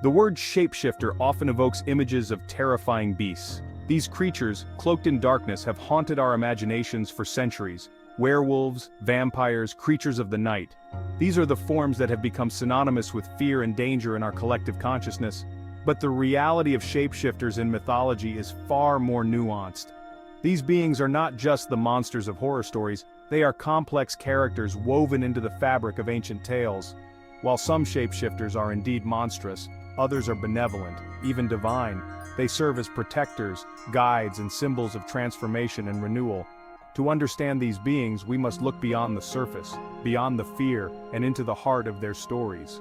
The word shapeshifter often evokes images of terrifying beasts. These creatures, cloaked in darkness, have haunted our imaginations for centuries. Werewolves, vampires, creatures of the night. These are the forms that have become synonymous with fear and danger in our collective consciousness. But the reality of shapeshifters in mythology is far more nuanced. These beings are not just the monsters of horror stories, they are complex characters woven into the fabric of ancient tales. While some shapeshifters are indeed monstrous, others are benevolent, even divine. They serve as protectors, guides, and symbols of transformation and renewal. To understand these beings, we must look beyond the surface, beyond the fear, and into the heart of their stories.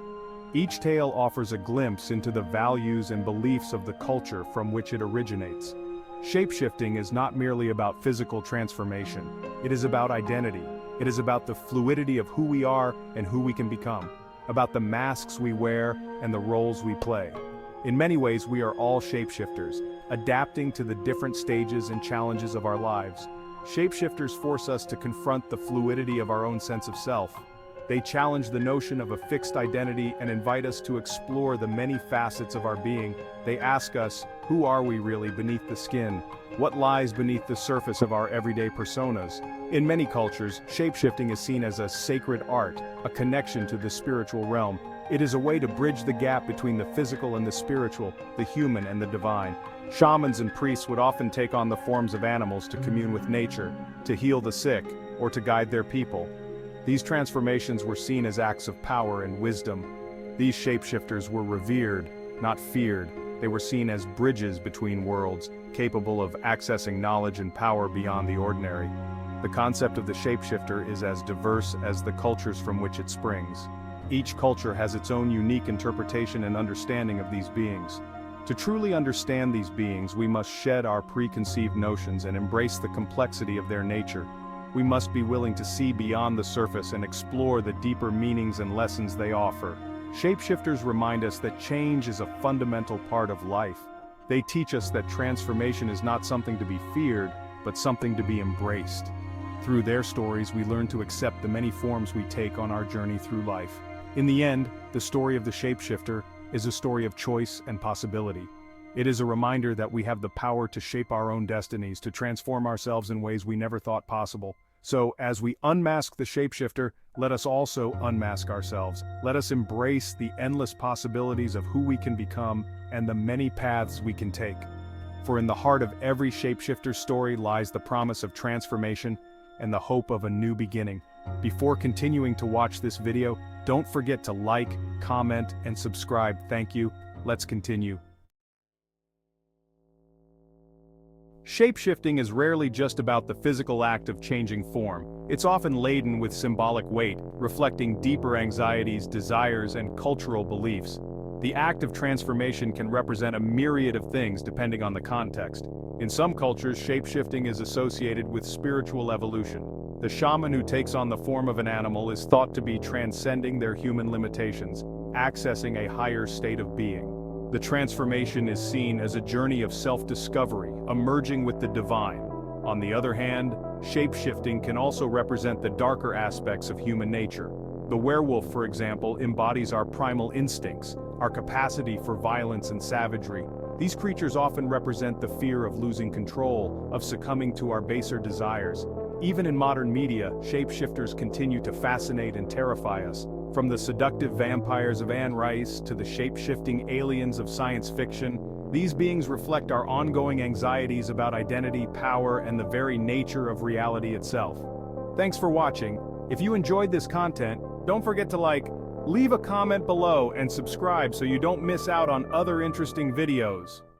Each tale offers a glimpse into the values and beliefs of the culture from which it originates. Shapeshifting is not merely about physical transformation. It is about identity. It is about the fluidity of who we are and who we can become, about the masks we wear and the roles we play. In many ways, we are all shapeshifters, adapting to the different stages and challenges of our lives. Shapeshifters force us to confront the fluidity of our own sense of self. They challenge the notion of a fixed identity and invite us to explore the many facets of our being. They ask us, who are we really beneath the skin? What lies beneath the surface of our everyday personas? In many cultures, shapeshifting is seen as a sacred art, a connection to the spiritual realm. It is a way to bridge the gap between the physical and the spiritual, the human and the divine. Shamans and priests would often take on the forms of animals to commune with nature, to heal the sick, or to guide their people. These transformations were seen as acts of power and wisdom. These shapeshifters were revered, not feared. They were seen as bridges between worlds, capable of accessing knowledge and power beyond the ordinary. The concept of the shapeshifter is as diverse as the cultures from which it springs. Each culture has its own unique interpretation and understanding of these beings. To truly understand these beings, we must shed our preconceived notions and embrace the complexity of their nature. We must be willing to see beyond the surface and explore the deeper meanings and lessons they offer. Shapeshifters remind us that change is a fundamental part of life. They teach us that transformation is not something to be feared, but something to be embraced. Through their stories, we learn to accept the many forms we take on our journey through life. In the end, the story of the shapeshifter is a story of choice and possibility. It is a reminder that we have the power to shape our own destinies, to transform ourselves in ways we never thought possible. So, as we unmask the shapeshifter, let us also unmask ourselves. Let us embrace the endless possibilities of who we can become and the many paths we can take. For in the heart of every shapeshifter story lies the promise of transformation and the hope of a new beginning. Before continuing to watch this video, don't forget to like, comment, and subscribe. Thank you. Let's continue. Shapeshifting is rarely just about the physical act of changing form. It's often laden with symbolic weight, reflecting deeper anxieties, desires, and cultural beliefs. The act of transformation can represent a myriad of things depending on the context. In some cultures, shapeshifting is associated with spiritual evolution. The shaman who takes on the form of an animal is thought to be transcending their human limitations, accessing a higher state of being. The transformation is seen as a journey of self-discovery, emerging with the divine. On the other hand, shapeshifting can also represent the darker aspects of human nature. The werewolf, for example, embodies our primal instincts, our capacity for violence and savagery. These creatures often represent the fear of losing control, of succumbing to our baser desires. Even in modern media, shapeshifters continue to fascinate and terrify us. From the seductive vampires of Anne Rice to the shape-shifting aliens of science fiction, these beings reflect our ongoing anxieties about identity, power, and the very nature of reality itself. Thanks for watching. If you enjoyed this content, don't forget to leave a comment below and subscribe so you don't miss out on other interesting videos.